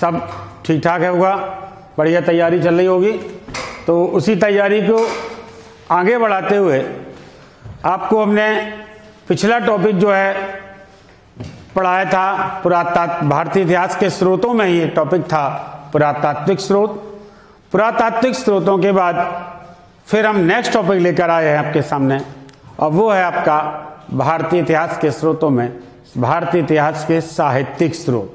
सब ठीक ठाक है होगा, बढ़िया तैयारी चल रही होगी। तो उसी तैयारी को आगे बढ़ाते हुए आपको हमने पिछला टॉपिक जो है पढ़ाया था, भारतीय इतिहास के स्रोतों में ही टॉपिक था पुरातात्विक स्रोत। पुरातात्विक स्रोतों के बाद फिर हम नेक्स्ट टॉपिक लेकर आए हैं आपके सामने, और वो है आपका भारतीय इतिहास के स्रोतों में भारतीय इतिहास के साहित्यिक स्रोत।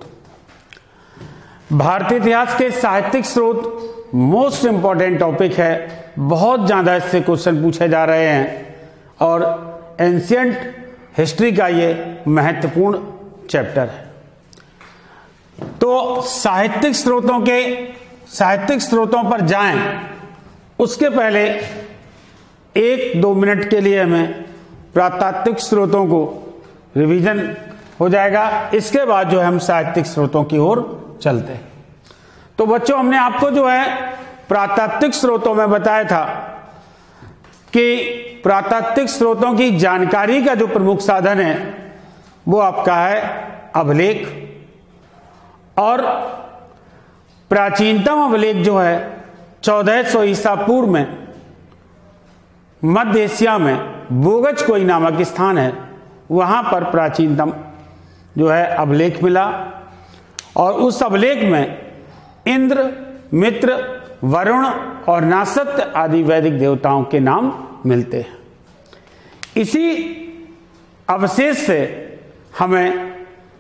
भारतीय इतिहास के साहित्यिक स्रोत मोस्ट इंपॉर्टेंट टॉपिक है, बहुत ज़्यादा इससे क्वेश्चन पूछे जा रहे हैं और एंशियंट हिस्ट्री का ये महत्वपूर्ण चैप्टर है। तो साहित्यिक स्रोतों पर जाएं उसके पहले 1-2 मिनट के लिए हमें पुरातात्विक स्रोतों को रिवीजन हो जाएगा। इसके बाद जो है हम साहित्यिक स्रोतों की ओर चलते हैं। तो बच्चों, हमने आपको जो है पुरातात्विक स्रोतों में बताया था कि पुरातात्विक स्रोतों की जानकारी का जो प्रमुख साधन है वो आपका है अभिलेख, और प्राचीनतम अभिलेख जो है 1400 ईसा पूर्व में मध्य एशिया में बोगज कोई नामक स्थान है, वहां पर प्राचीनतम जो है अभिलेख मिला। और उस अभिलेख में इंद्र, मित्र, वरुण और नासत्य आदि वैदिक देवताओं के नाम मिलते हैं। इसी अवशेष से हमें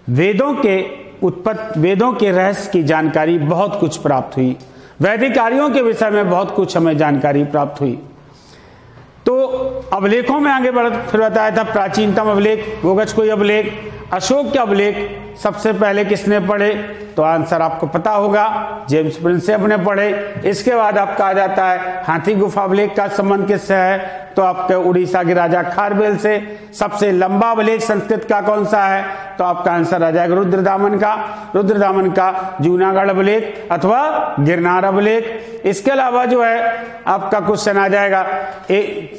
वेदों के रहस्य की जानकारी बहुत कुछ प्राप्त हुई, वैदिक कार्यों के विषय में बहुत कुछ हमें जानकारी प्राप्त हुई। तो अभिलेखों में आगे बढ़ फिर बताया था प्राचीनतम अभिलेख बोगज कोई अभिलेख, अशोक के अभिलेख सबसे पहले किसने पढ़े, तो आंसर आपको पता होगा, जेम्स प्रिंसेप ने पढ़े। इसके बाद आपका आ जाता है हाथी गुफा अभिलेख का संबंध किससे है, तो आपके उड़ीसा के राजा खारवेल से। सबसे लंबा अभिलेख संस्कृत का कौन सा है, तो आपका आंसर आ जाएगा रुद्रदामन का जूनागढ़ अभिलेख अथवा गिरनार अभिलेख। इसके अलावा जो है आपका क्वेश्चन आ जाएगा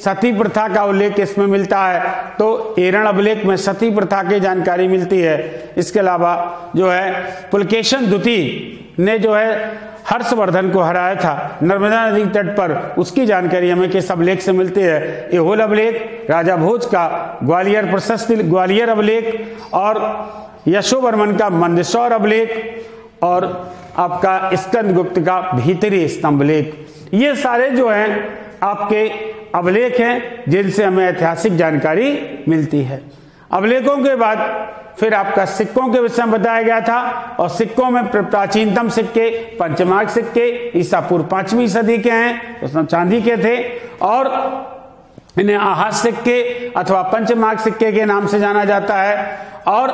सती प्रथा का उल्लेख इसमें मिलता है, तो एरण अभिलेख में सती प्रथा की जानकारी मिलती है। इसके अलावा जो है पुलकेशन द्वितीय ने जो है हर्षवर्धन को हराया था नर्मदा नदी तट पर, उसकी जानकारी हमें किस अभिलेख से मिलती है, एहोल अभिलेख। राजा भोज का ग्वालियर प्रशस्ति ग्वालियर अभिलेख, और यशोवर्मन का मंदसौर अभिलेख, और आपका स्कंदगुप्त का भीतरी स्तंभ लेख। ये सारे जो हैं आपके अभिलेख हैं जिनसे हमें ऐतिहासिक जानकारी मिलती है। अभिलेखों के बाद फिर आपका सिक्कों के विषय में बताया गया था, और सिक्कों में प्राचीनतम सिक्के पंचमार्क सिक्के ईसा पूर्व 5वीं सदी के हैं, उसमें चांदी के थे, और इन्हें आहस सिक्के अथवा पंचमार्क सिक्के के नाम से जाना जाता है। और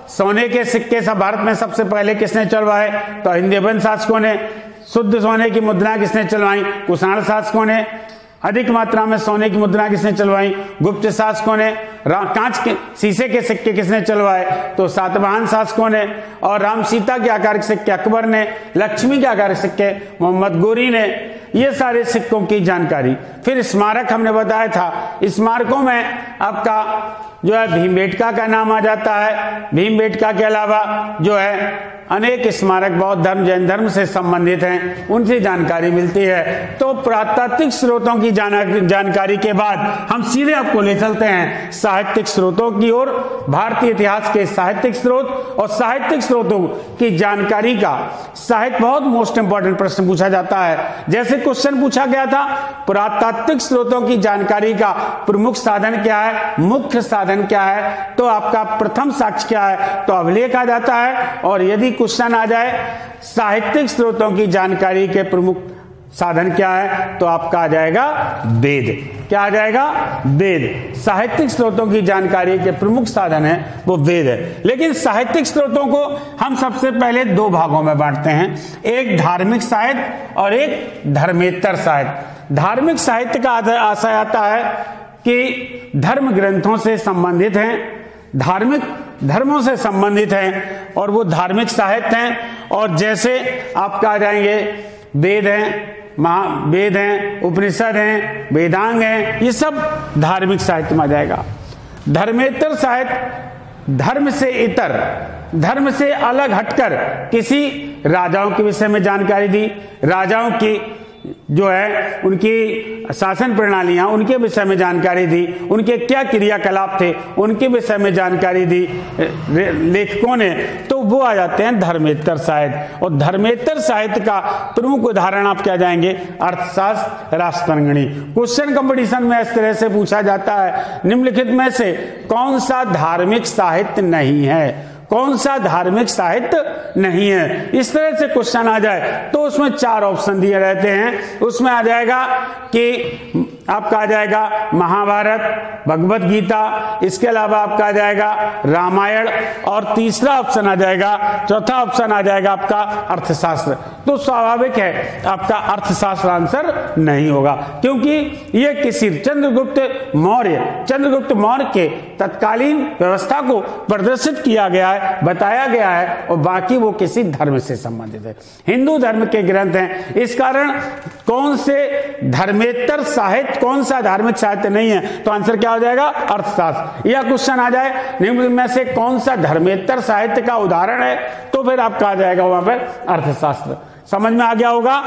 सोने के सिक्के सब भारत में सबसे पहले किसने चलवाए, तो हिंदुवन शासकों ने। शुद्ध सोने की मुद्रा किसने चलवाई, कुषाण शासकों ने। अधिक मात्रा में सोने की मुद्रा किसने चलवाई, गुप्त शासकों ने। कांच के शीशे के सिक्के किसने चलवाए, तो सातवाहन शासकों ने। और राम सीता के आकार के सिक्के अकबर ने, लक्ष्मी के आकार के सिक्के मोहम्मद गोरी ने। ये सारे सिक्कों की जानकारी। फिर स्मारक हमने बताया था, स्मारकों में आपका जो है भीमबेटका का नाम आ जाता है। भीमबेटका के अलावा जो है अनेक स्मारक बौद्ध धर्म जैन धर्म से संबंधित हैं, उनसे जानकारी मिलती है। तो पुरातात्विक स्रोतों की जानकारी के बाद हम सीधे आपको ले चलते हैं साहित्यिक स्रोतों की ओर। भारतीय इतिहास के साहित्यिक स्रोत और साहित्यिक स्रोतों की जानकारी का साहित्य बहुत मोस्ट इंपॉर्टेंट प्रश्न पूछा जाता है। जैसे क्वेश्चन पूछा गया था पुरातात्विक स्रोतों की जानकारी का प्रमुख साधन क्या है, मुख्य साधन क्या है, तो आपका प्रथम साक्ष्य क्या है, तो अभिलेख आ जाता है। और यदि क्वेश्चन आ जाए साहित्यिक स्रोतों की जानकारी के प्रमुख साधन क्या है, तो आपका आ जाएगा वेद। क्या आ जाएगा, वेद। साहित्यिक स्रोतों की जानकारी के प्रमुख साधन है वो वेद है। लेकिन साहित्यिक स्रोतों को हम सबसे पहले 2 भागों में बांटते हैं, एक धार्मिक साहित्य और एक धर्मेतर साहित्य। धार्मिक साहित्य का आशय आता है कि धर्म ग्रंथों से संबंधित हैं, धार्मिक धर्मों से संबंधित हैं, और वो धार्मिक साहित्य हैं। और जैसे आपका आ जाएंगे वेद हैं, वेद हैं, उपनिषद हैं, वेदांग हैं, ये सब धार्मिक साहित्य में आ जाएगा। धर्मेतर साहित्य धर्म से इतर, धर्म से अलग हटकर किसी राजाओं के विषय में जानकारी दी, राजाओं की जो है उनकी शासन प्रणालियां, उनके विषय में जानकारी दी, उनके क्या क्रियाकलाप थे उनके विषय में जानकारी दी लेखकों ने, तो वो आ जाते हैं धर्मेतर साहित्य। और धर्मेतर साहित्य का प्रमुख उदाहरण आप क्या जाएंगे, अर्थशास्त्र, राष्ट्रतरंगिणी। क्वेश्चन कंपटीशन में इस तरह से पूछा जाता है, निम्नलिखित में से कौन सा धार्मिक साहित्य नहीं है, कौन सा धार्मिक साहित्य नहीं है, इस तरह से क्वेश्चन आ जाए तो उसमें 4 ऑप्शन दिए रहते हैं। उसमें आ जाएगा कि आपका आ जाएगा महाभारत, भगवत गीता, इसके अलावा आपका आ जाएगा रामायण, और तीसरा ऑप्शन आ जाएगा, चौथा ऑप्शन आ जाएगा आपका अर्थशास्त्र। तो स्वाभाविक है आपका अर्थशास्त्र आंसर नहीं होगा, क्योंकि ये किसी चंद्रगुप्त मौर्य के तत्कालीन व्यवस्था को प्रदर्शित किया गया है, बताया गया है, और बाकी वो किसी धर्म से संबंधित है, हिंदू धर्म के ग्रंथ हैं। इस कारण कौन से धर्मेतर साहित्य, कौन सा धार्मिक साहित्य नहीं है, तो आंसर क्या हो जाएगा, अर्थशास्त्र। या क्वेश्चन आ जाए निम्न में से कौन सा धर्मेतर साहित्य का उदाहरण है, तो फिर आपका आ जाएगा वहां पर अर्थशास्त्र। समझ में आ गया होगा,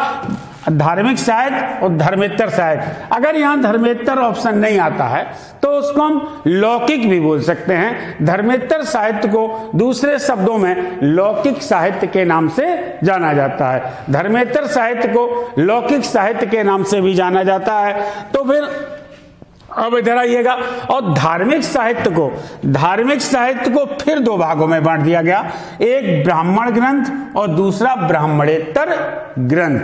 धार्मिक साहित्य और धर्मेतर साहित्य। अगर यहां धर्मेतर ऑप्शन नहीं आता है तो उसको हम लौकिक भी बोल सकते हैं। धर्मेतर साहित्य को दूसरे शब्दों में लौकिक साहित्य के नाम से जाना जाता है, धर्मेतर साहित्य को लौकिक साहित्य के नाम से भी जाना जाता है। तो फिर अब इधर आइएगा, और धार्मिक साहित्य को फिर 2 भागों में बांट दिया गया, एक ब्राह्मण ग्रंथ और दूसरा ब्राह्मणेतर ग्रंथ।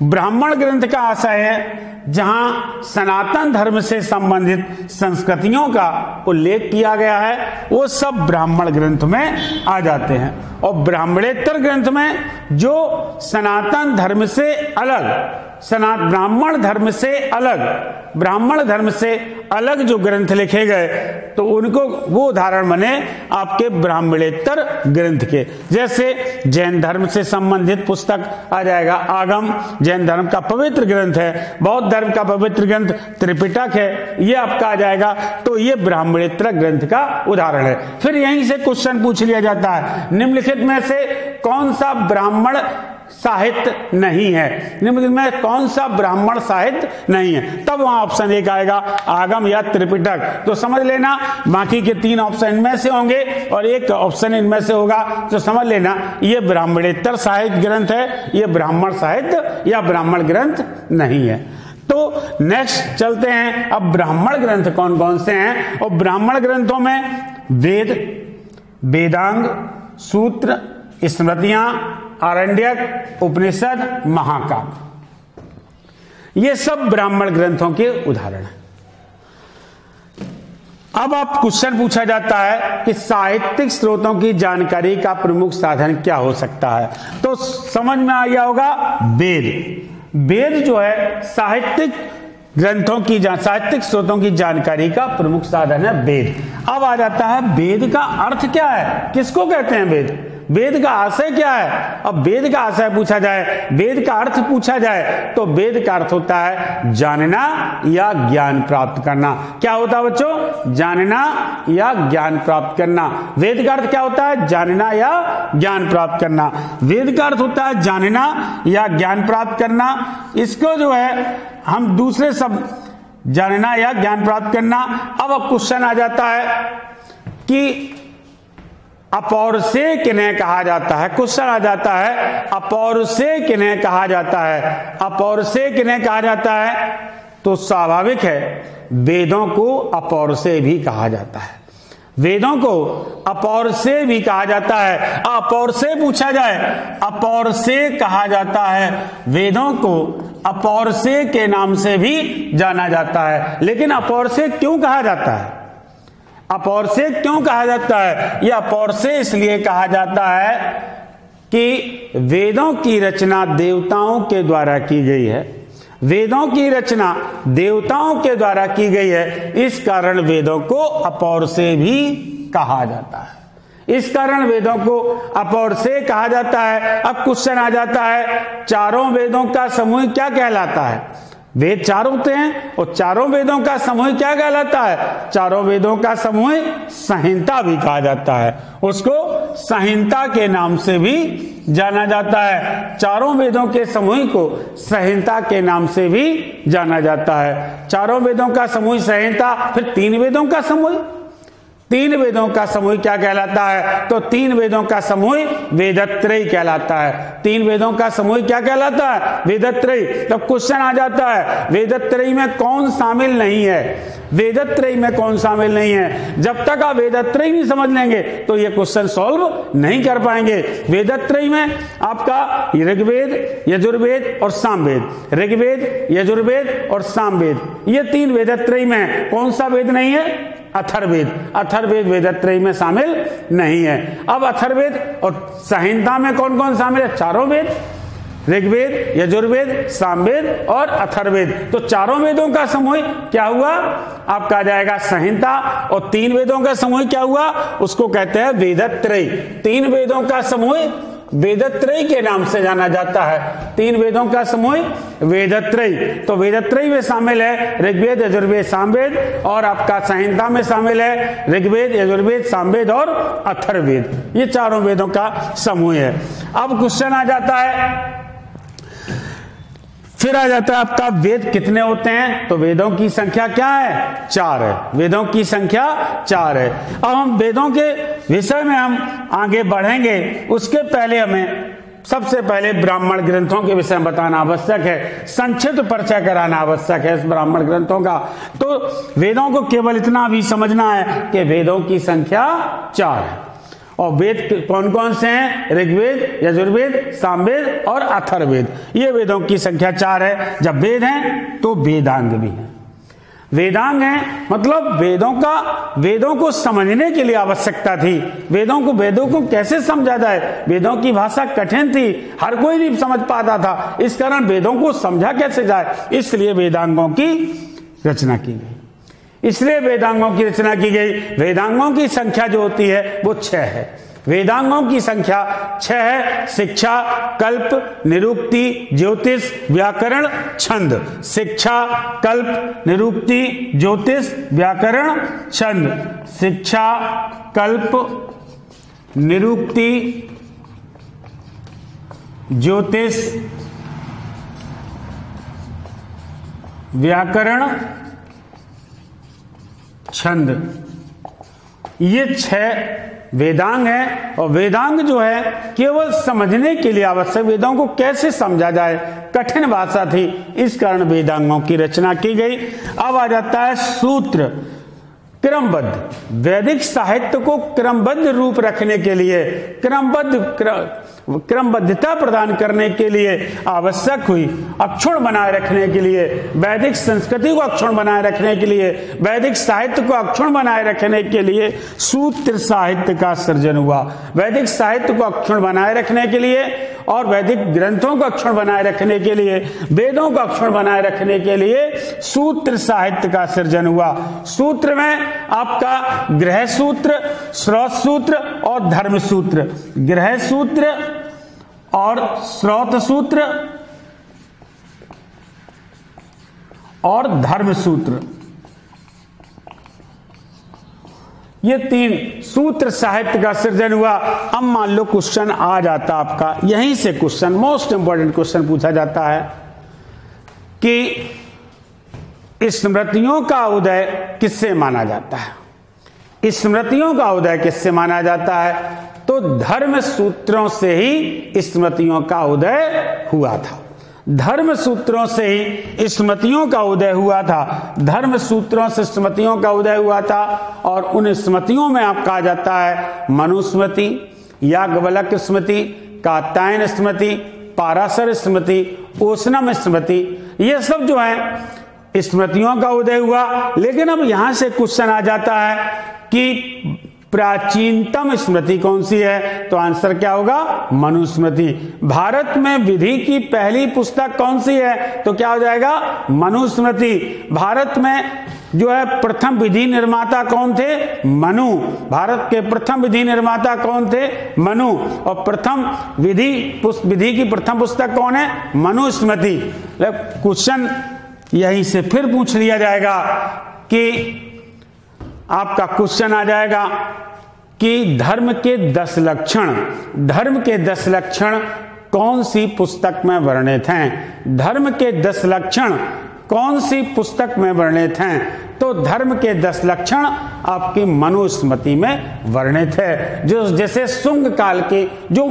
ब्राह्मण ग्रंथ का आशय है जहां सनातन धर्म से संबंधित संस्कृतियों का उल्लेख किया गया है, वो सब ब्राह्मण ग्रंथ में आ जाते हैं। और ब्राह्मणेतर ग्रंथ में जो सनातन धर्म से अलग, ब्राह्मण धर्म से अलग जो ग्रंथ लिखे गए, तो उनको वो उदाहरण बने आपके ब्राह्मणेतर ग्रंथ के। जैसे जैन धर्म से संबंधित पुस्तक आ जाएगा आगम, जैन धर्म का पवित्र ग्रंथ है। बौद्ध धर्म का पवित्र ग्रंथ त्रिपिटक है, ये आपका आ जाएगा। तो ये ब्राह्मणेतर ग्रंथ का उदाहरण है। फिर यहीं से क्वेश्चन पूछ लिया जाता है, निम्नलिखित में से कौन सा ब्राह्मण साहित्य नहीं है, निम्नलिखित में कौन सा ब्राह्मण साहित्य नहीं है, तब वहां ऑप्शन 1 आएगा आगम या त्रिपिटक। तो समझ लेना बाकी के 3 ऑप्शन इनमें से होंगे और 1 ऑप्शन इनमें से होगा, तो समझ लेना ये ब्राह्मणेतर साहित्य ग्रंथ है, ये ब्राह्मण साहित्य या ब्राह्मण ग्रंथ नहीं है। तो नेक्स्ट चलते हैं, अब ब्राह्मण ग्रंथ कौन कौन से हैं। और ब्राह्मण ग्रंथों में वेद, वेदांग, सूत्र, स्मृतियां, आरण्यक, उपनिषद, महाकाव्य, ये सब ब्राह्मण ग्रंथों के उदाहरण हैं। अब आप क्वेश्चन पूछा जाता है कि साहित्यिक स्रोतों की जानकारी का प्रमुख साधन क्या हो सकता है, तो समझ में आ गया होगा वेद जो है साहित्यिक ग्रंथों की साहित्यिक स्रोतों की जानकारी का प्रमुख साधन है वेद। अब आ जाता है वेद का अर्थ क्या है, किसको कहते हैं वेद का आशय क्या है। अब वेद का आशय पूछा जाए, वेद का अर्थ पूछा जाए, तो वेद का अर्थ होता है जानना या ज्ञान प्राप्त करना। क्या होता है बच्चों, जानना या ज्ञान प्राप्त करना। वेद का अर्थ क्या होता है, जानना या ज्ञान प्राप्त करना। वेद का अर्थ होता है जानना या ज्ञान प्राप्त करना। इसको जो है हम दूसरे शब्द जानना या ज्ञान प्राप्त करना। अब क्वेश्चन आ जाता है कि अपौर से किन्हें कहा जाता है। क्वेश्चन आ जाता है अपौर से किन्हें कहा जाता है, अपौर से किन्हें कहा जाता है। तो स्वाभाविक है वेदों को अपौर से भी कहा जाता है, वेदों को अपौर से भी कहा जाता है। अपौर से पूछा जाए, अपौर से कहा जाता है। वेदों को अपौर से के नाम से भी जाना जाता है। लेकिन अपौर से क्यों कहा जाता है, अपौर से क्यों कहा जाता है? यह अपौर से इसलिए कहा जाता है कि वेदों की रचना देवताओं के द्वारा की गई है, वेदों की रचना देवताओं के द्वारा की गई है, इस कारण वेदों को अपौर से भी कहा जाता है। इस कारण वेदों को अपौर से कहा जाता है। अब क्वेश्चन आ जाता है चारों वेदों का समूह क्या कहलाता है? वेद चार होते हैं और चारों वेदों का समूह क्या कहलाता है? चारों वेदों का समूह संहिता भी कहा जाता है, उसको संहिता के नाम से भी जाना जाता है। चारों वेदों के समूह को संहिता के नाम से भी जाना जाता है। चारों वेदों का समूह संहिता, फिर तीन वेदों का समूह, तीन वेदों का समूह क्या कहलाता है? तो तीन वेदों का समूह वेदत्रयी कहलाता है। तीन वेदों का समूह क्या कहलाता है? वेदत्रयी। तो क्वेश्चन आ जाता है वेदत्रयी में कौन शामिल नहीं है? वेदत्रयी में कौन शामिल नहीं है? जब तक आप वेदत्रयी नहीं समझ लेंगे तो ये क्वेश्चन सॉल्व नहीं कर पाएंगे। वेदत्रयी में आपका ऋग्वेद, यजुर्वेद और सामवेद, ऋग्वेद, यजुर्वेद और सामवेद, ये तीन वेदत्रयी में कौन सा वेद नहीं है? अथर्ववेद। अथर्ववेद वेदत्रयी में शामिल नहीं है। अब अथर्ववेद और संहिता में कौन कौन शामिल है? चारों वेद, ऋग्वेद, यजुर्वेद, सामवेद और अथर्ववेद। तो चारों वेदों का समूह क्या हुआ? आपका आ जाएगा संहिता। और तीन वेदों का समूह क्या हुआ? उसको कहते हैं वेदत्रयी। तीन वेदों का समूह वेदत्रयी के नाम से जाना जाता है। तीन वेदों का समूह वेदत्रयी। तो वेदत्रयी में शामिल है ऋग्वेद, यजुर्वेद, सामवेद, और आपका संहिता में शामिल है ऋग्वेद, यजुर्वेद, सामवेद और अथर्ववेद। ये चारों वेदों का समूह है। अब क्वेश्चन आ जाता है, फिर आ जाता है आपका वेद कितने होते हैं? तो वेदों की संख्या क्या है? चार है। वेदों की संख्या चार है। अब हम वेदों के विषय में हम आगे बढ़ेंगे, उसके पहले हमें सबसे पहले ब्राह्मण ग्रंथों के विषय में बताना आवश्यक है, संक्षिप्त परिचय कराना आवश्यक है इस ब्राह्मण ग्रंथों का। तो वेदों को केवल इतना भी समझना है कि वेदों की संख्या चार है। और वेद कौन कौन से हैं? ऋग्वेद, यजुर्वेद, सामवेद और अथर्ववेद। ये वेदों की संख्या चार है। जब वेद हैं तो वेदांग भी हैं। वेदांग है मतलब वेदों को समझने के लिए आवश्यकता थी। वेदों को कैसे समझा जाए? वेदों की भाषा कठिन थी, हर कोई नहीं समझ पाता था। इस कारण वेदों को समझा कैसे जाए, इसलिए वेदांगों की रचना की गई। वेदांगों की संख्या जो होती है वो 6 है। वेदांगों की संख्या 6 है। शिक्षा, कल्प, निरुक्ति, ज्योतिष, व्याकरण, छंद। शिक्षा, कल्प, निरुक्ति, ज्योतिष, व्याकरण, छंद। शिक्षा, कल्प, निरुक्ति, ज्योतिष, व्याकरण, छंद। ये 6 वेदांग हैं। और वेदांग जो है केवल समझने के लिए आवश्यक, वेदों को कैसे समझा जाए, कठिन भाषा थी, इस कारण वेदांगों की रचना की गई। अब आ जाता है सूत्र। क्रमबद्ध वैदिक साहित्य को क्रमबद्ध रूप रखने के लिए, क्रमबद्धता प्रदान करने के लिए आवश्यक हुई। अक्षुण्ण बनाए रखने के लिए, वैदिक संस्कृति को अक्षुण्ण बनाए रखने के लिए, वैदिक साहित्य को अक्षुण्ण बनाए रखने के लिए सूत्र साहित्य का सृजन हुआ। वैदिक साहित्य को अक्षुण्ण बनाए रखने के लिए और वैदिक ग्रंथों को अक्षुण्ण बनाए रखने के लिए, वेदों को अक्षुण्ण बनाए रखने के लिए सूत्र साहित्य का सृजन हुआ। सूत्र में आपका गृह सूत्र, स्रोत सूत्र और धर्म सूत्र। गृह सूत्र और स्रोत सूत्र और धर्म सूत्र, ये 3 सूत्र साहित्य का सृजन हुआ। अब मान लो क्वेश्चन आ जाता आपका, यहीं से क्वेश्चन, मोस्ट इंपॉर्टेंट क्वेश्चन पूछा जाता है कि स्मृतियों का उदय किससे माना जाता है? स्मृतियों का उदय किससे माना जाता है? तो धर्म सूत्रों से ही स्मृतियों का उदय हुआ था। धर्म सूत्रों से ही स्मृतियों का उदय हुआ था। धर्म सूत्रों से स्मृतियों का उदय हुआ था। और उन स्मृतियों में आप कहा जाता है मनुस्मृति, याज्ञवल्क्य स्मृति, कात्यायन स्मृति, पाराशर स्मृति, ओशनम स्मृति, ये सब जो है स्मृतियों का उदय हुआ। लेकिन अब यहां से क्वेश्चन आ जाता है कि प्राचीनतम स्मृति कौन सी है? तो आंसर क्या होगा? मनुस्मृति। भारत में विधि की पहली पुस्तक कौन सी है? तो क्या हो जाएगा? मनुस्मृति। भारत में जो है प्रथम विधि निर्माता कौन थे? मनु। भारत के प्रथम विधि निर्माता कौन थे? मनु। और प्रथम विधि की प्रथम पुस्तक कौन है? मनुस्मृति। क्वेश्चन यहीं से फिर पूछ लिया जाएगा कि आपका क्वेश्चन आ जाएगा कि धर्म के 10 लक्षण, धर्म के 10 लक्षण कौन सी पुस्तक में वर्णित हैं? धर्म के 10 लक्षण कौन सी पुस्तक में वर्णित हैं? तो धर्म के 10 लक्षण आपकी मनुस्मृति में वर्णित है। जो जैसे शुंग काल के जो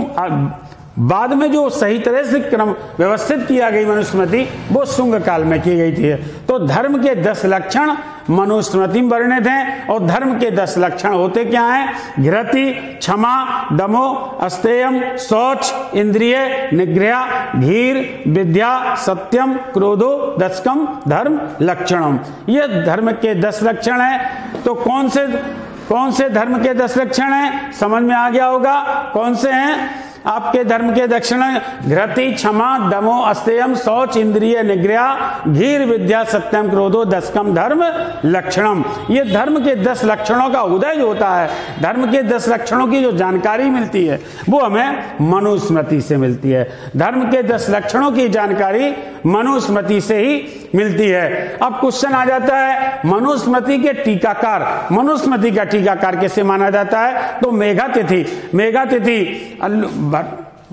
बाद में जो सही तरह से क्रम व्यवस्थित किया गई मनुस्मृति, वो शुंग काल में की गई थी। तो धर्म के 10 लक्षण मनुस्मृति में वर्णित हैं। और धर्म के 10 लक्षण होते क्या हैं? घृति, क्षमा, दमो, अस्तेयम, शौच, इंद्रिय निग्रह, धीर, विद्या, सत्यम, क्रोधो, दशकम, धर्म लक्षणम। ये धर्म के 10 लक्षण हैं। तो कौन से धर्म के 10 लक्षण हैं? समझ में आ गया होगा कौन से हैं आपके धर्म के लक्षण? घृति, क्षमा, दमो, अस्तेयम, शौच, इंद्रिय निग्रह, धीर, विद्या, सत्यम, क्रोधो, दशकम, धर्म लक्षणम। ये धर्म के 10 लक्षणों का उदय जो होता है, धर्म के 10 लक्षणों की जो जानकारी मिलती है वो हमें मनुस्मृति से मिलती है। धर्म के 10 लक्षणों की जानकारी मनुस्मृति से ही मिलती है। अब क्वेश्चन आ जाता है मनुस्मृति के टीकाकार, मनुस्मृति का टीकाकार किसे माना जाता है? तो मेघातिथि,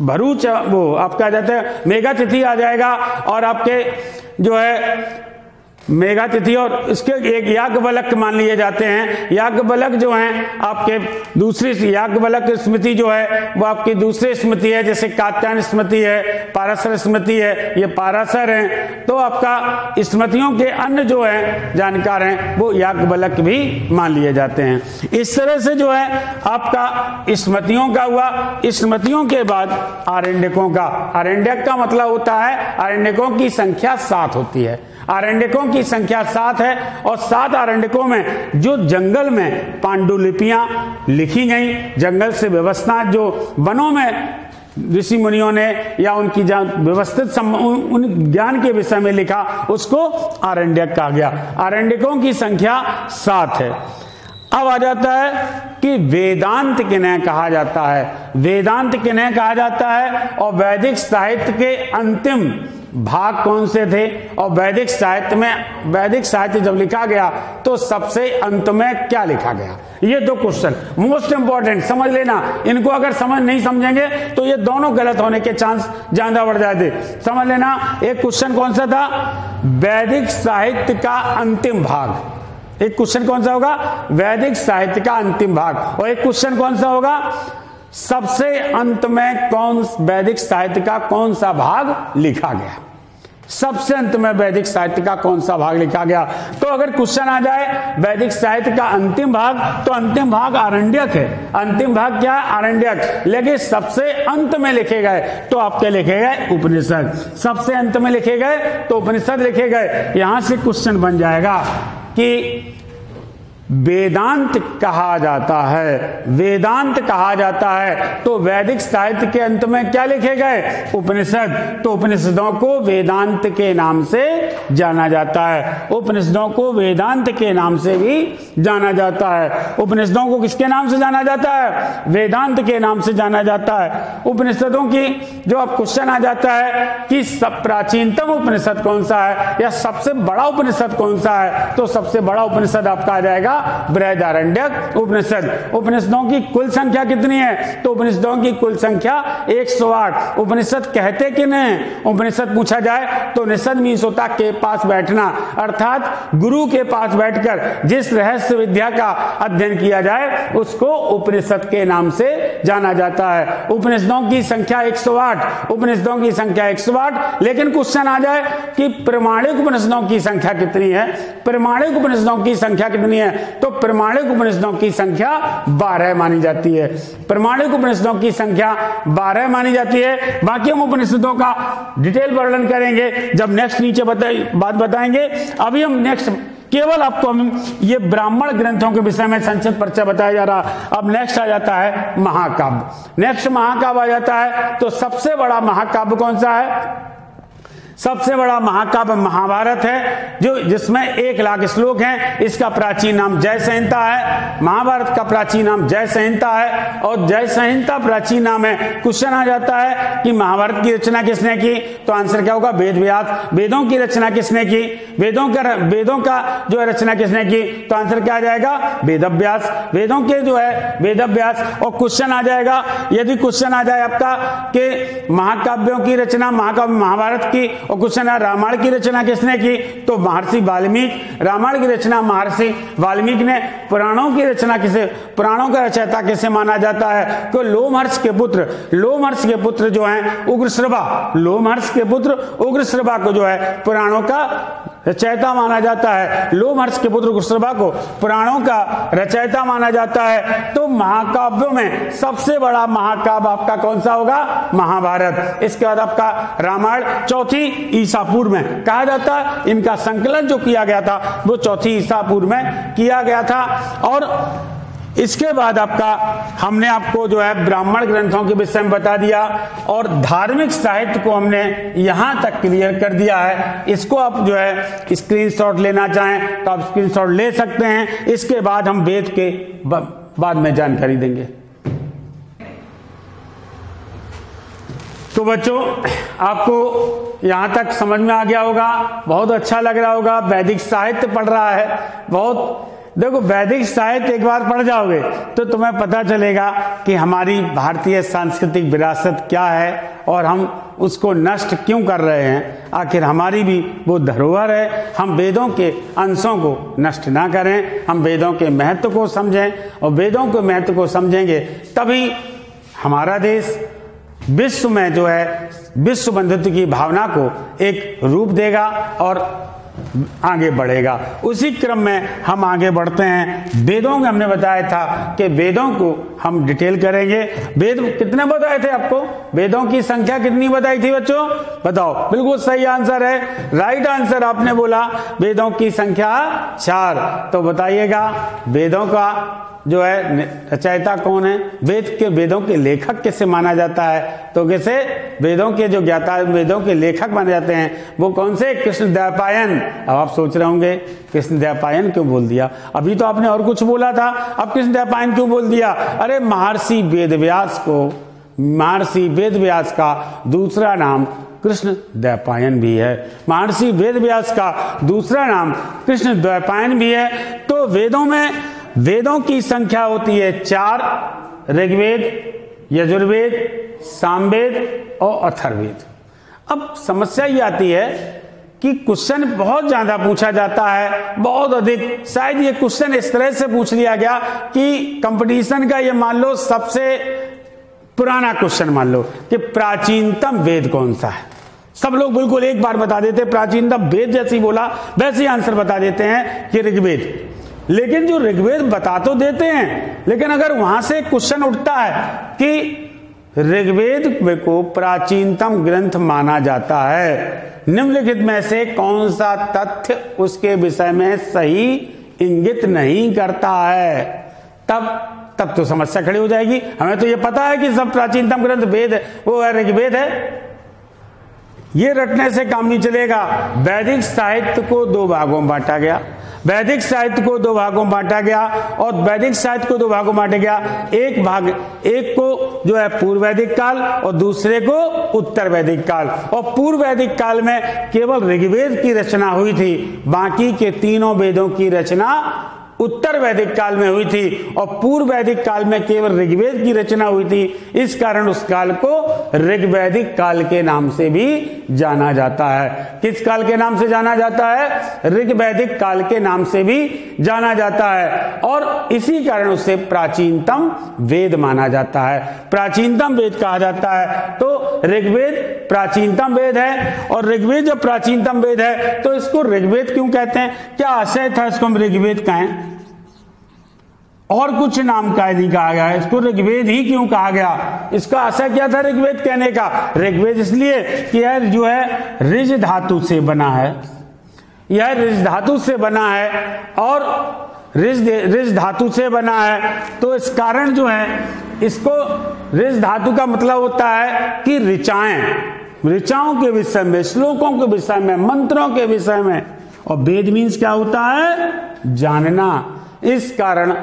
भरूच, वो आपका जाता है मेघातिथि आ जाएगा। और आपके जो है मेघातिथि और इसके एक याज्ञवल्क मान लिए जाते हैं। याज्ञवल्क जो हैं आपके दूसरी याज्ञवल्क स्मृति जो है वो आपकी दूसरी स्मृति है। जैसे कात्यायन स्मृति है, पाराशर स्मृति है, ये पाराशर हैं। तो आपका स्मृतियों के अन्य जो है जानकार हैं वो याज्ञवल्क भी मान लिए जाते हैं। इस तरह से जो है आपका स्मृतियों का हुआ। स्मृतियों के बाद आरण्यकों का, आरण्यक का मतलब होता है आरण्यकों की संख्या 7 होती है। आरण्यकों की संख्या 7 है। और 7 आरण्यकों में जो जंगल में पांडुलिपियां लिखी गई, जंगल से व्यवस्था जो वनों में ऋषि मुनियों ने या उनकी व्यवस्थित उन ज्ञान के विषय में लिखा, उसको आरण्यक कहा गया। आरण्यकों की संख्या 7 है। अब आ जाता है कि वेदांत किन्हें कहा जाता है? वेदांत किन्हें कहा जाता है? और वैदिक साहित्य के अंतिम भाग कौन से थे? और वैदिक साहित्य जब लिखा गया तो सबसे अंत में क्या लिखा गया? ये 2 क्वेश्चन मोस्ट इंपॉर्टेंट, समझ लेना। इनको अगर नहीं समझेंगे तो ये दोनों गलत होने के चांस ज्यादा बढ़ जाते। समझ लेना। एक क्वेश्चन कौन सा था? वैदिक साहित्य का अंतिम भाग। एक क्वेश्चन कौन सा होगा? वैदिक साहित्य का अंतिम भाग। और एक क्वेश्चन कौन सा होगा? सबसे अंत में वैदिक साहित्य का कौन सा भाग लिखा गया? सबसे अंत में वैदिक साहित्य का कौन सा भाग लिखा गया? तो अगर क्वेश्चन आ जाए वैदिक साहित्य का अंतिम भाग, तो अंतिम भाग आरण्यक है। अंतिम भाग क्या है? आरण्यक। लेकिन सबसे अंत में लिखे गए तो आपके लिखे गए उपनिषद। सबसे अंत में लिखे गए तो उपनिषद लिखे गए। यहां से क्वेश्चन बन जाएगा कि वेदांत कहा जाता है, वेदांत कहा जाता है तो वैदिक साहित्य के अंत में क्या लिखे गए? उपनिषद। तो उपनिषदों को वेदांत के नाम से जाना जाता है। उपनिषदों को वेदांत के नाम से भी जाना जाता है। उपनिषदों को किसके नाम से जाना जाता है? वेदांत के नाम से जाना जाता है। उपनिषदों की जो अब क्वेश्चन आ जाता है कि सब प्राचीनतम उपनिषद कौन सा है या सबसे बड़ा उपनिषद कौन सा है? तो सबसे बड़ा उपनिषद आपका आ जाएगा बृहदारण्यक उपनिषद। उपनिषदों की कुल संख्या कितनी है? तो उपनिषदों की कुल संख्या 108। उपनिषद कहते कि नहीं? उपनिषद पूछा जाए तो निषद मीन्स होता के पास बैठना, अर्थात गुरु के पास बैठकर जिस रहस्य विद्या का अध्ययन किया जाए उसको उपनिषद के नाम से जाना जाता है। उपनिषदों की संख्या 108, उपनिषदों की संख्या 108। लेकिन क्वेश्चन आ जाए कि प्रमाणिक उपनिषदों की संख्या कितनी है? प्रमाणिक उपनिषदों की संख्या कितनी है? तो प्रमाणिक उपनिषदों की संख्या 12 मानी जाती है। प्रमाणिक उपनिषदों की संख्या 12 मानी जाती है। बाकी हम उपनिषदों का डिटेल वर्णन करेंगे जब नेक्स्ट नीचे बात बताएंगे। अभी हम नेक्स्ट केवल आपको हम ये ब्राह्मण ग्रंथों के विषय में संक्षिप्त परिचय बताया जा रहा। अब नेक्स्ट आ जाता है महाकाव्य। नेक्स्ट महाकाव्य आ जाता है तो सबसे बड़ा महाकाव्य कौन सा है? सबसे बड़ा महाकाव्य महाभारत है, जो जिसमें 1 लाख श्लोक हैं। इसका प्राचीन नाम जय संहिता है। महाभारत का प्राचीन नाम जय संहिता है और जय संहिता प्राचीन नाम है। क्वेश्चन आ जाता है कि महाभारत की रचना किसने की, तो आंसर क्या होगा, वेद व्यास। वेदों की रचना किसने की, वेदों का जो है रचना किसने की, तो आंसर क्या आ जाएगा, वेदव्यास। वेदों के जो है वेदव्यास। और क्वेश्चन आ जाएगा, यदि क्वेश्चन आ जाए आपका कि महाकाव्यों की रचना महाकाव्य महाभारत की, और क्वेश्चन है रामायण की रचना किसने की, तो महर्षि वाल्मीकि। रामायण की रचना महर्षि वाल्मीकि ने। पुराणों की रचना किसे, पुराणों का रचयिता किसे माना जाता है, तो लोमहर्ष के पुत्र जो हैं उग्रश्रवा। लोमहर्ष के पुत्र उग्रश्रवा को जो है पुराणों का रचयिता माना जाता है। लोमहर्ष के पुत्र उग्रश्रवा को पुराणों का रचयिता माना जाता है। तो महाकाव्यों में सबसे बड़ा महाकाव्य आपका कौन सा होगा, महाभारत। इसके बाद आपका रामायण 4वीं ईसा पूर्व में कहा जाता है। इनका संकलन जो किया गया था वो 4वीं ईसा पूर्व में किया गया था। और इसके बाद आपका हमने आपको जो है ब्राह्मण ग्रंथों के विषय में बता दिया और धार्मिक साहित्य को हमने यहां तक क्लियर कर दिया है। इसको आप जो है स्क्रीनशॉट लेना चाहें तो आप स्क्रीनशॉट ले सकते हैं। इसके बाद हम वेद के बाद में जानकारी देंगे। तो बच्चों, आपको यहां तक समझ में आ गया होगा, बहुत अच्छा लग रहा होगा। वैदिक साहित्य पढ़ रहा है, बहुत देखो वैदिक साहित्य एक बार पढ़ जाओगे तो तुम्हें पता चलेगा कि हमारी भारतीय सांस्कृतिक विरासत क्या है और हम उसको नष्ट क्यों कर रहे हैं। आखिर हमारी भी वो धरोहर है। हम वेदों के अंशों को नष्ट ना करें, हम वेदों के महत्व को समझें और वेदों के महत्व को समझेंगे तभी हमारा देश विश्व में जो है विश्व बंधुत्व की भावना को एक रूप देगा और आगे बढ़ेगा। उसी क्रम में हम आगे बढ़ते हैं। वेदों में हमने बताया था कि वेदों को हम डिटेल करेंगे। वेद कितने बताए थे आपको, वेदों की संख्या कितनी बताई थी बच्चों, बताओ। बिल्कुल सही आंसर है, राइट आंसर आपने बोला, वेदों की संख्या 4। तो बताइएगा वेदों का जो है रचयिता कौन है, वेदों के लेखक किसे माना जाता है, तो किसे, वेदों के जो ज्ञाता वेदों के लेखक माने जाते हैं वो कौन से, कृष्णद्वैपायन। अब आप सोच रहे होंगे कृष्णद्वैपायन क्यों बोल दिया, अभी तो आपने और कुछ बोला था, अब कृष्णद्वैपायन क्यों बोल दिया। अरे महर्षि वेदव्यास का दूसरा नाम कृष्णद्वैपायन भी है। महर्षि वेदव्यास का दूसरा नाम कृष्णद्वैपायन भी है। तो वेदों की संख्या होती है 4, ऋग्वेद, यजुर्वेद, सामवेद और अथर्ववेद। अब समस्या ये आती है कि क्वेश्चन बहुत ज्यादा पूछा जाता है, बहुत अधिक। शायद ये क्वेश्चन इस तरह से पूछ लिया गया कि कंपटीशन का ये मान लो सबसे पुराना क्वेश्चन मान लो कि प्राचीनतम वेद कौन सा है। सब लोग बिल्कुल एक बार बता देते प्राचीनतम वेद, जैसे ही बोला वैसे ही आंसर बता देते हैं कि ऋग्वेद। लेकिन जो ऋग्वेद बता तो देते हैं, लेकिन अगर वहां से क्वेश्चन उठता है कि ऋग्वेद को प्राचीनतम ग्रंथ माना जाता है, निम्नलिखित में से कौन सा तथ्य उसके विषय में सही इंगित नहीं करता है, तब तो समस्या खड़ी हो जाएगी। हमें तो ये पता है कि सब प्राचीनतम ग्रंथ वेद है, वो है ऋग्वेद है। ये रटने से काम नहीं चलेगा। वैदिक साहित्य को 2 भागों में बांटा गया, वैदिक साहित्य को 2 भागों में बांटा गया और वैदिक साहित्य को 2 भागों में बांटा गया। एक को जो है पूर्व वैदिक काल और दूसरे को उत्तर वैदिक काल। और पूर्व वैदिक काल में केवल ऋग्वेद की रचना हुई थी, बाकी के तीनों वेदों की रचना उत्तर वैदिक काल में हुई थी और पूर्व वैदिक काल में केवल ऋग्वेद की रचना हुई थी। इस कारण उस काल को ऋग्वैदिक काल के नाम से भी जाना जाता है। किस काल के नाम से जाना जाता है, ऋग्वैदिक काल के नाम से भी जाना जाता है और इसी कारण उसे प्राचीनतम वेद माना जाता है, प्राचीनतम वेद कहा जाता है। तो ऋग्वेद प्राचीनतम वेद है और ऋग्वेद जब प्राचीनतम वेद है तो इसको ऋग्वेद क्यों कहते हैं, क्या आशय था इसको हम ऋग्वेद कहें, और कुछ नाम का नहीं कहा गया, इसको ऋग्वेद ही क्यों कहा गया, इसका आशय क्या था ऋग्वेद कहने का। ऋग्वेद इसलिए कि यह जो है ऋज धातु से बना है, यह ऋज धातु से बना है और ऋज धातु से बना है, तो इस कारण जो है इसको ऋज धातु का मतलब होता है कि ऋचाएं, ऋचाओं के विषय में, श्लोकों के विषय में, मंत्रों के विषय में। और वेद मीन्स क्या होता है? जानना। इस कारण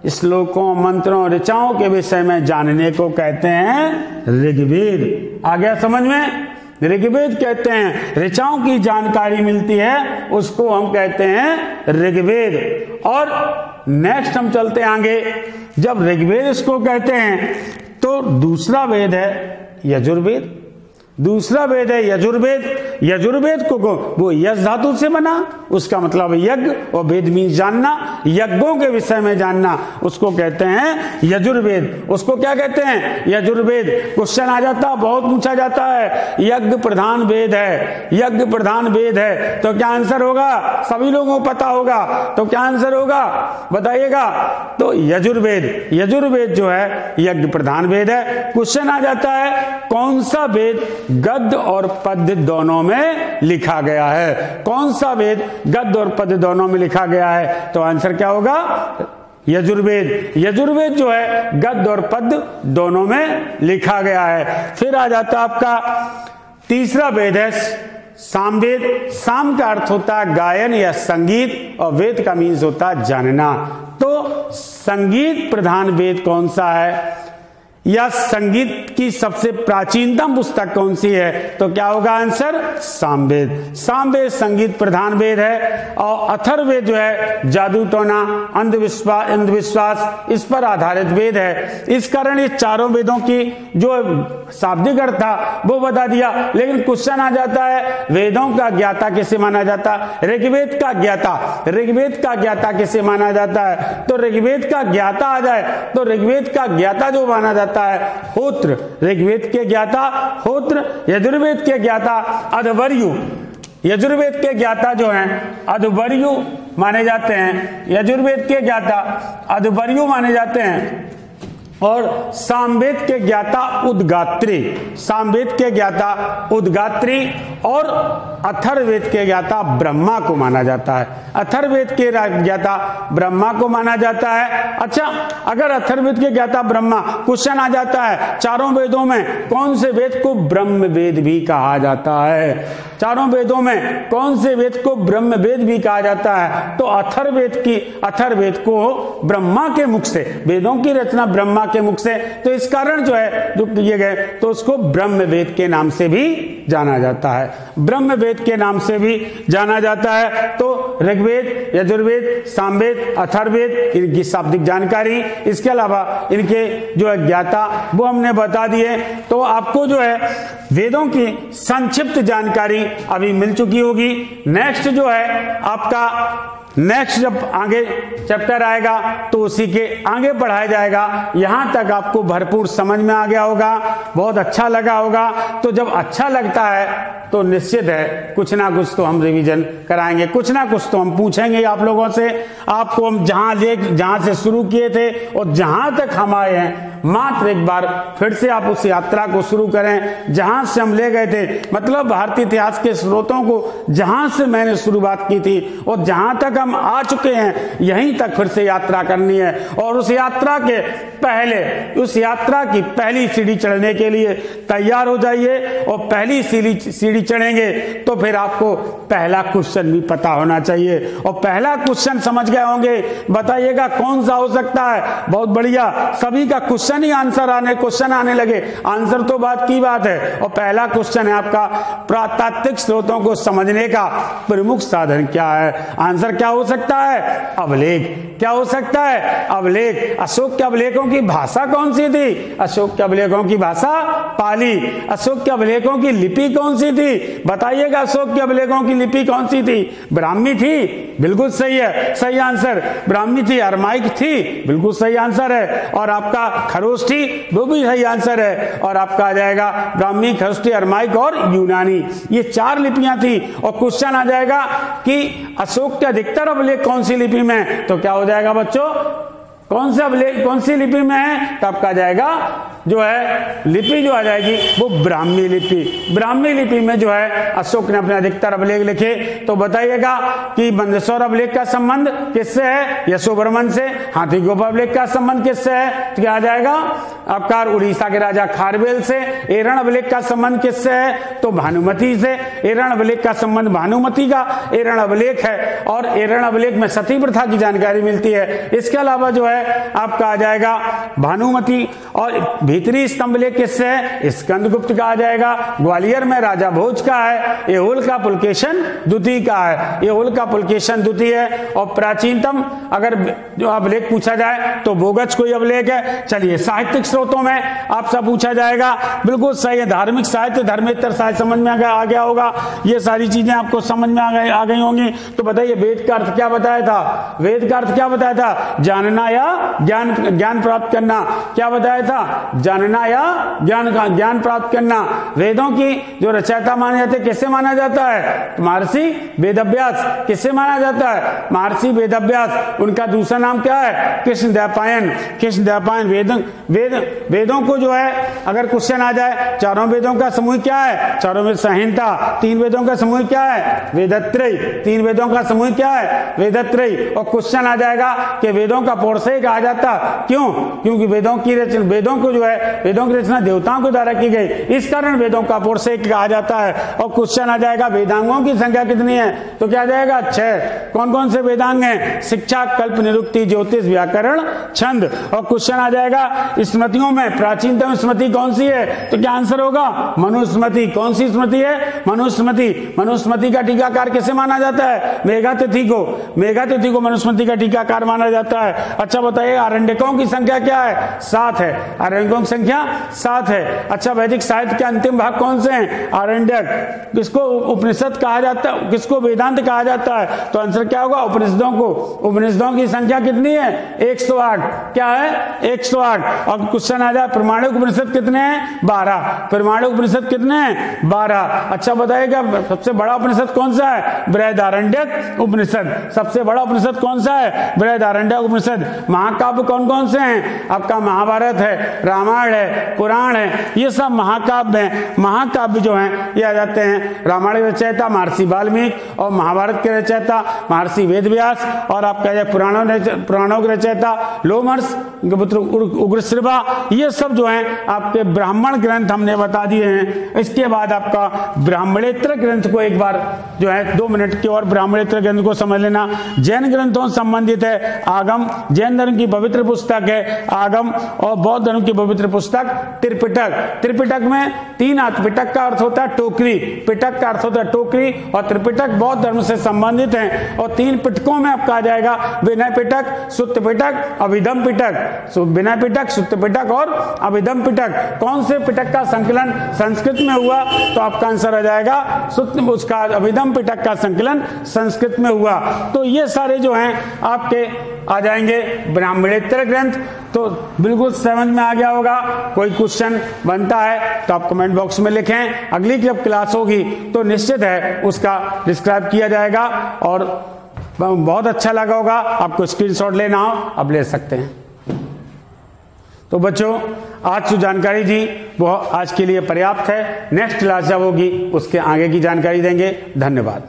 श्लोकों, मंत्रों, ऋचाओं के विषय में जानने को कहते हैं ऋग्वेद। आ गया समझ में? ऋग्वेद कहते हैं, ऋचाओं की जानकारी मिलती है उसको हम कहते हैं ऋग्वेद। और नेक्स्ट हम चलते हैं आगे। जब ऋग्वेद इसको कहते हैं तो दूसरा वेद है यजुर्वेद। दूसरा वेद है यजुर्वेद। यजुर्वेद को वो यज धातु से बना, उसका मतलब यज्ञ, और वेद मीन्स जानना, यज्ञों के विषय में जानना, उसको कहते हैं यजुर्वेद। उसको क्या कहते हैं? यजुर्वेद। क्वेश्चन आ जाता, बहुत पूछा जाता है, यज्ञ प्रधान वेद है, यज्ञ प्रधान वेद है, तो क्या आंसर होगा? सभी लोगों को पता होगा, तो क्या आंसर होगा बताइएगा? तो यजुर्वेद। यजुर्वेद जो है यज्ञ प्रधान वेद है। क्वेश्चन आ जाता है, कौन सा वेद गद्य और पद्य दोनों में लिखा गया है? कौन सा वेद गद्य और पद्य दोनों में लिखा गया है? तो आंसर क्या होगा? यजुर्वेद। यजुर्वेद जो है गद्य और पद्य दोनों में लिखा गया है। फिर आ जाता आपका तीसरा वेद है सामवेद। साम का अर्थ होता है गायन या संगीत, और वेद का मीन्स होता है जानना। तो संगीत प्रधान वेद कौन सा है, या संगीत की सबसे प्राचीनतम पुस्तक कौन सी है? तो क्या होगा आंसर? सामवेद। सामवेद संगीत प्रधान वेद है। और अथर्ववेद जो है जादू टोना, अंधविश्वास, इस पर आधारित वेद है। इस कारण ये चारों वेदों की जो शाब्दिक अर्थ था वो बता दिया। लेकिन क्वेश्चन आ जाता है, वेदों का ज्ञाता किसे माना जाता है? ऋग्वेद का ज्ञाता। ऋग्वेद का ज्ञाता किसे माना जाता है? तो ऋग्वेद का ज्ञाता आ जाए तो ऋग्वेद का ज्ञाता जो माना जाता है होत्र। ऋग्वेद के ज्ञाता होत्र, यजुर्वेद के ज्ञाता अध्वर्यु। यजुर्वेद के ज्ञाता जो हैं अध्वर्यु माने जाते हैं। यजुर्वेद के ज्ञाता अध्वर्यु माने जाते हैं। और सामवेद के ज्ञाता उद्गात्री। सामवेद के ज्ञाता उद्गात्री। और अथर्ववेद के ज्ञाता ब्रह्मा को माना जाता है। अथर्ववेद के ज्ञाता ब्रह्मा को माना जाता है। अच्छा, अगर अथर्ववेद के ज्ञाता ब्रह्मा, क्वेश्चन आ जाता है चारों वेदों में कौन से वेद को ब्रह्म वेद भी कहा जाता है? चारों वेदों में कौन से वेद को ब्रह्म वेद भी कहा जाता है? तो अथर्ववेद को ब्रह्मा के मुख से, वेदों की रचना ब्रह्मा के मुख से, तो इस कारण जो है जो किए गए तो उसको ब्रह्म वेद के नाम से भी जाना जाता है। ब्रह्म वेद के नाम से भी जाना जाता है। तो ऋग्वेद, यजुर्वेद, सामवेद, अथर्ववेद, इनकी शाब्दिक जानकारी, इसके अलावा इनके जो है ज्ञाता वो हमने बता दिए। तो आपको जो है वेदों की संक्षिप्त जानकारी अभी मिल चुकी होगी। नेक्स्ट जो है आपका नेक्स्ट जब आगे चैप्टर आएगा तो उसी के आगे पढ़ाया जाएगा। यहां तक आपको भरपूर समझ में आ गया होगा, बहुत अच्छा लगा होगा। तो जब अच्छा लगता है तो निश्चित है कुछ ना कुछ तो हम रिवीजन कराएंगे, कुछ ना कुछ तो हम पूछेंगे आप लोगों से। आपको हम जहां से शुरू किए थे और जहां तक हम आए हैं, मात्र एक बार फिर से आप उस यात्रा को शुरू करें जहां से हम ले गए थे। मतलब भारतीय इतिहास के स्रोतों को जहां से मैंने शुरुआत की थी और जहां तक हम आ चुके हैं, यहीं तक फिर से यात्रा करनी है। और उस यात्रा के पहले, उस यात्रा की पहली सीढ़ी चढ़ने के लिए तैयार हो जाइए। और पहली सीढ़ी चढ़ेंगे तो फिर आपको पहला क्वेश्चन भी पता होना चाहिए। और पहला क्वेश्चन समझ गए होंगे, बताइएगा कौन सा हो सकता है? बहुत बढ़िया, सभी का क्वेश्चन ही क्वेश्चन आने लगे। आंसर तो बात की बात है। और पहला क्वेश्चन है आपका, पुरातात्विक स्रोतों को समझने का प्रमुख साधन क्या है? आंसर क्या हो सकता है? अभिलेख। क्या हो सकता है? अभिलेख। अशोक के अभिलेखों की भाषा कौन सी थी? अशोक के अभिलेखों की भाषा पाली। अशोक के अभिलेखों की लिपि कौन सी थी? बताइएगा, अशोक के अभिलेखों की लिपि कौन सी थी? ब्राह्मी थी। बिल्कुल सही है, सही आंसर ब्राह्मी थी। अरमाइक थी, बिल्कुल सही आंसर है। और आपका खरोष्ठी, वो भी सही आंसर है। और आपका आ जाएगा ब्राह्मी, खरोष्ठी, अरमाइक और यूनानी, ये 4 लिपियां थी। और क्वेश्चन आ जाएगा कि अशोक के अधिकतर अभिलेख कौन सी लिपि में है? तो क्या हो जाएगा बच्चों? कौन सी लिपि में है? तो आपका जाएगा जो है लिपि जो आ जाएगी वो ब्राह्मी लिपि। ब्राह्मी लिपि में जो है अशोक ने अपने अधिकतर अभिलेख लिखे। तो बताइएगा कि मंदसौर अभिलेख का संबंध किससे है? यशोवर्मन से। हाथीगोपा अभिलेख का संबंध किससे है? तो क्या आ जाएगा आपका? उड़ीसा के राजा खारवेल से। एरण अभिलेख का संबंध किससे है? तो भानुमति से। एरण अभिलेख का संबंध भानुमति का एरण अभिलेख है और एरण अभिलेख में सती प्रथा की जानकारी मिलती है। इसके अलावा जो है आपका आ जाएगा भानुमति। और भीतरी स्तंभ लेख किससे है? स्कंदगुप्त का आ जाएगा। ग्वालियर में राजा भोज का है। एहोल का पुलकेशन द्वितीय का है। एहोल का पुलकेशन द्वितीय है। और प्राचीनतम अगर जो अभिलेख पूछा जाए तो बोगच कोई अभिलेख है। चलिए साहित्यिक स्रोतों में आपसे पूछा जाएगा, बिल्कुल सही है, धार्मिक साहित्य, धर्मेतर साहित्य समझ में आ गया होगा। ये सारी चीजें आपको समझ में आ गई होंगी। तो बताइए वेद का अर्थ क्या बताया था? वेद का अर्थ क्या बताया था? जानना या ज्ञान प्राप्त करना। क्या बताया था? जानना या ज्ञान प्राप्त करना। वेदों की जो रचयिता माने जाते किससे माना जाता है? महर्षि वेदव्यास। किससे माना जाता है? महर्षि वेदव्यास। उनका दूसरा नाम क्या है? कृष्णद्वैपायन। कृष्णद्वैपायन। वेदों को जो है अगर क्वेश्चन आ जाए, चारों वेदों का समूह क्या है? चारों वेद संहिता। तीन वेदों का समूह क्या है? वेदत्रयी। तीन वेदों का समूह क्या है? वेदत्रयी। और क्वेश्चन आ जाएगा कि वेदों का पौरुषेय कहा जाता। क्यों? क्योंकि वेदों की रचना देवताओं के द्वारा की गई, इस कारण वेदों का पौरुषेय कहा जाता है। और क्वेश्चन आ जाएगा वेदांगों की संख्या कितनी है? तो क्या आ जाएगा? 6। कौन कौन से वेदांग हैं? शिक्षा, कल्प, निरुक्ति, ज्योतिष, व्याकरण, छंद। और क्वेश्चन आ जाएगा स्मृतियों में प्राचीनतम स्मृति कौन सी है? तो क्या आंसर होगा? मनुस्मृति। कौन सी स्मृति है? मनुस्मृति। मनुस्मृति का टीकाकार किसे माना जाता है? मेघातिथि को। मेघातिथि को मनुस्मृति का टीकाकार माना जाता है। अच्छा बताइए आरण्यकों की संख्या क्या है? 7 है। आरण्यकों की संख्या 7 है। अच्छा वैदिक साहित्य के अंतिम भाग कौन से हैं? आरण्यक। किसको उपनिषद कहा जाता है? किसको वेदांत कहा जाता है? तो आंसर क्या होगा? उपनिषदों को। उपनिषदों की संख्या कितनी है? 108। क्या है? 108। और क्वेश्चन आ जाए प्रमाणिक उपनिषद कितने हैं? 12। प्रमाणिक उपनिषद कितने हैं? 12। अच्छा बताइएगा सबसे बड़ा उपनिषद कौन सा है? बृहदारण्यक उपनिषद। सबसे बड़ा उपनिषद कौन सा है? बृहदारण्यक उपनिषद। महाकाव्य कौन कौन से हैं? आपका महाभारत है, रामायण है, पुराण है, ये सब महाकाव्य हैं। महाकाव्य जो हैं ये आ जाते हैं रामायण के रचयिता महर्षि वाल्मीकि और महाभारत के रचयिता महर्षि वेदव्यास और आपका पुराणों के रचयिता लोमहर्ष पुत्र उग्रश्रवा। ये सब जो हैं आपके ब्राह्मण ग्रंथ हमने बता दिए हैं। इसके बाद आपका ब्राह्मणेतर ग्रंथ को एक बार जो है 2 मिनट की और ब्राह्मणेतर ग्रंथ को समझ लेना। जैन ग्रंथों से संबंधित है आगम। जैन धर्म की पवित्र पुस्तक है आगम और बौद्ध धर्म की पवित्र पुस्तक त्रिपिटक। त्रिपिटक में 3 अर्थ। पिटक का अर्थ होता है टोकरी, पिटक का अर्थ होता है टोकरी और त्रिपिटक बौद्ध धर्म से संबंधित है। और 3 पिटकों में आपका आ जाएगा विनय पिटक, सुत्त पिटक, अभिधम पिटक। विनय पिटक, सुत्त पिटक और अभिधम पिटक। कौन से पिटक का संकलन संस्कृत में हुआ? तो आपका आंसर आ जाएगा सुत्त, उसका अभिधम पिटक का संकलन संस्कृत में हुआ। तो ये सारे जो हैं आपके आ जाएंगे ब्राह्मणेतर ग्रंथ। तो बिल्कुल समझ में आ गया होगा। कोई क्वेश्चन बनता है तो आप कमेंट बॉक्स में लिखें। अगली जब क्लास होगी तो निश्चित है उसका डिस्क्राइब किया जाएगा और बहुत अच्छा लगा होगा। आपको स्क्रीनशॉट लेना हो आप ले सकते हैं। तो बच्चों आज जो जानकारी दी वो आज के लिए पर्याप्त है। नेक्स्ट क्लास जब होगी उसके आगे की जानकारी देंगे। धन्यवाद।